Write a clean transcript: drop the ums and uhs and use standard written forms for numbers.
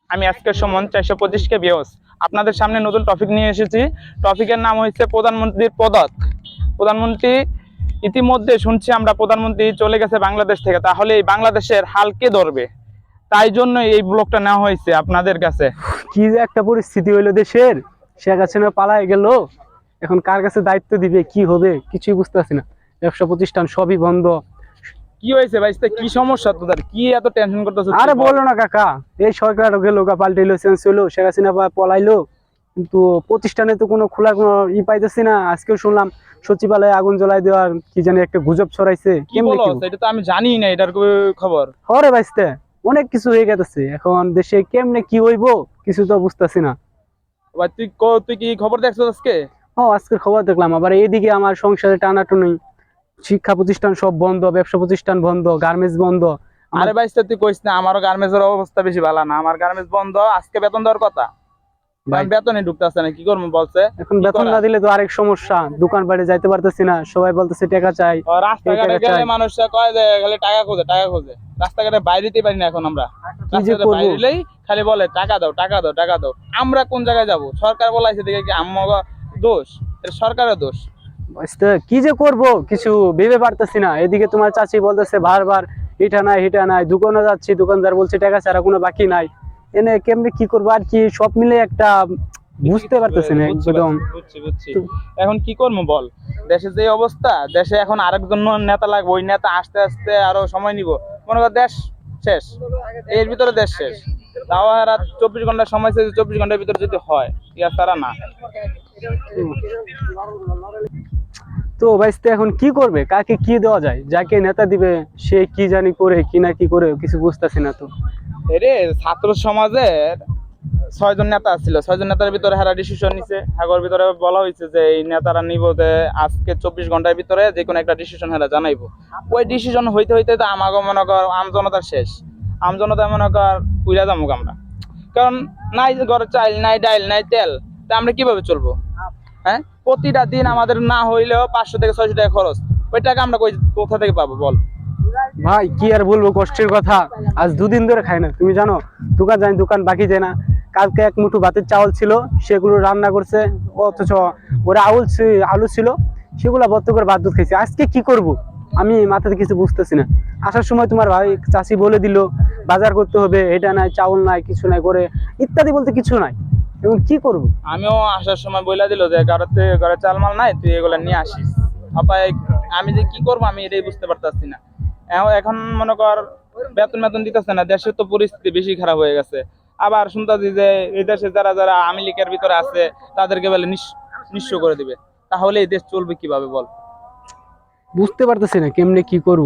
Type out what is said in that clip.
আমি আজকে সুমন 425 কে ভিউস আপনাদের সামনে নতুন টপিক নিয়ে এসেছি। টপিকের নাম হচ্ছে প্রধানমন্ত্রীর পদক। প্রধানমন্ত্রী ইতিমধ্যে শুনছি আমরা প্রধানমন্ত্রী চলে গেছে বাংলাদেশ থেকে, তাহলে এই বাংলাদেশের হাল কে ধরবে? তাই জন্য এই ব্লগটা নেওয়া হয়েছে আপনাদের কাছে। কি যে একটা পরিস্থিতি হইলো দেশের, শেখ হাসিনা পালায় গেল, এখন কার কাছে দায়িত্ব দিবে, কি হবে কিছুই বুঝতেছি না। ব্যবসা প্রতিষ্ঠান সবই বন্ধ। কি হয়েছে ভাই, কি সমস্যা তোদের? কি এত টেনশন করতেছ? আরে বলো না কাকা, এই সরকার গেল পাল্টাইলো, চেঞ্জ হইলো, শেখ হাসিনা পলাইলো, কিন্তু প্রতিষ্ঠানে তো কোনো খোলার কোনো পাইতেছি না। আজকেও শুনলাম সচিবালয়ে আগুন জ্বলাই দেওয়ার কি জানি একটা গুজব ছড়াইছে। কি বলো? এটা তো আমি জানি না, এটার খবর। হরে ভাইস্তে অনেক কিছু হয়ে গেছে, এখন দেশে কেমনে কি হইবো কিছু তো বুঝতেছি না। ভাই তুই কি খবর দেখছো আজকে? আজকের খবর দেখলাম, আবার এইদিকে আমার সংসারে টানাটুনি, শিক্ষা প্রতিষ্ঠান সব বন্ধ, ব্যবসা প্রতিষ্ঠান বন্ধ, গার্মেন্টস বন্ধ। আরে ভাই তুই কইস না, আমারও গার্মেন্টস এর অবস্থা বেশি ভালো না। আমার গার্মেন্টস বন্ধ, আজকে বেতন দেওয়ার কথা, বেতনই ঢুকতেছে না। কি করবো বলছে? এখন বেতন না দিলে তো আরেক সমস্যা, দোকান বাড়ি যাইতে পারতেছি না, সবাই বলতেছে টাকা চাই। রাস্তাঘাটে গেলে মানুষ কয় যে খালি টাকা খোঁজে টাকা খোঁজে, রাস্তাঘাটে বাইরেতেই পারি না এখন আমরা। বাইরেলেই খালি বলে টাকা দাও টাকা দাও টাকা দাও। আমরা কোন জায়গায় যাব? সরকার বলাইছে দেখে কি আমার দোষ? এটা সরকারের দোষ। কি যে করব কিছু ভেবে পারতেছি না। এদিকে তোমার চাচি বলতেছে বারবার এটা নাই এটা নাই, দোকানে যাচ্ছি, দোকানদার বলছে টাকা ছাড়া কোনো বাকি নাই। এনে কেমনে কি করবো আর কি, সব মিলে একটা বুঝতে পারতেছি না একদম। বুঝছি। এখন কি করবো বল? দেশের যে অবস্থা, দেশে এখন আরেকজন নেতা লাগবে, ওই নেতা আসতে আসতে আরো সময় নিব। মনে কর দেশ শেষ, এর ভিতরে দেশ শেষ। তাও আর 24 ঘন্টার সময় শেষ, 24 ঘন্টার ভিতরে যদি হয়, ইয়া তারা না। তো ভাইস্তে এখন কি করবে, কাকে কি দেওয়া যায়? যাকে নেতা দিবে সে কি জানি করে কি না কি করে কিছু বুঝতেছি না তো। এরে ছাত্র সমাজের 6 জন নেতা ছিল, 6 জন নেতার ভিতরে হারা ডিসিশন নিছে। হাগর ভিতরে বলা হয়েছে যে এই নেতারা নিব যে আজকে 24 ঘন্টার ভিতরে যে কোনো একটা ডিসিশন হারা জানাইবো। ওই ডিসিশন হইতে হইতে তো আমাকে মনে কর আমজনতার শেষ। আমজনতা মনে কর উইরা যাবো আমরা, কারণ নাই ঘরে চাইল, নাই ডাইল, নাই তেল। তা আমরা কিভাবে চলবো? হ্যাঁ, প্রতিটা দিন আমাদের না হইলেও 500 থেকে 600 টাকা খরচ। ওই টাকা আমরা কোথা থেকে পাবো বল? ভাই কি আর বলবো, কষ্টের কথা। আজ 2 দিন ধরে খাই না, তুমি জানো। দোকান যাই, দোকান বাকি যায় না। কালকে এক মুঠো ভাতের চাউল ছিল, সেগুলো রান্না করছে, অথচ ওরা আলু ছিল, সেগুলো ভর্তি করে ভাত দুধ খাইছে। আজকে কি করব আমি মাথাতে কিছু বুঝতেছি না। আসার সময় তোমার ভাই চাষি বলে দিল বাজার করতে হবে, এটা নাই, চাউল নাই, কিছু নাই, করে ইত্যাদি বলতে কিছু নাই। এখন কি করব? আমিও আসার সময় বইলা দিল যে ঘরে চালমাল নাই, তুই এগুলা নিয়ে আসিস। আমি যে কি করবো আমি এটাই বুঝতে পারতাছি না। এখন মনে কর বেতন দিতেছে না, দেশের তো পরিস্থিতি বেশি খারাপ হয়ে গেছে। আবার শুনতেছি যে এই দেশে যারা যারা আওয়ামী লীগের ভিতরে আছে তাদেরকে বলে নিঃস্ব করে দিবে। তাহলে এই দেশ চলবে কিভাবে বল? বুঝতে পারতেছি না কেমনে কি করব।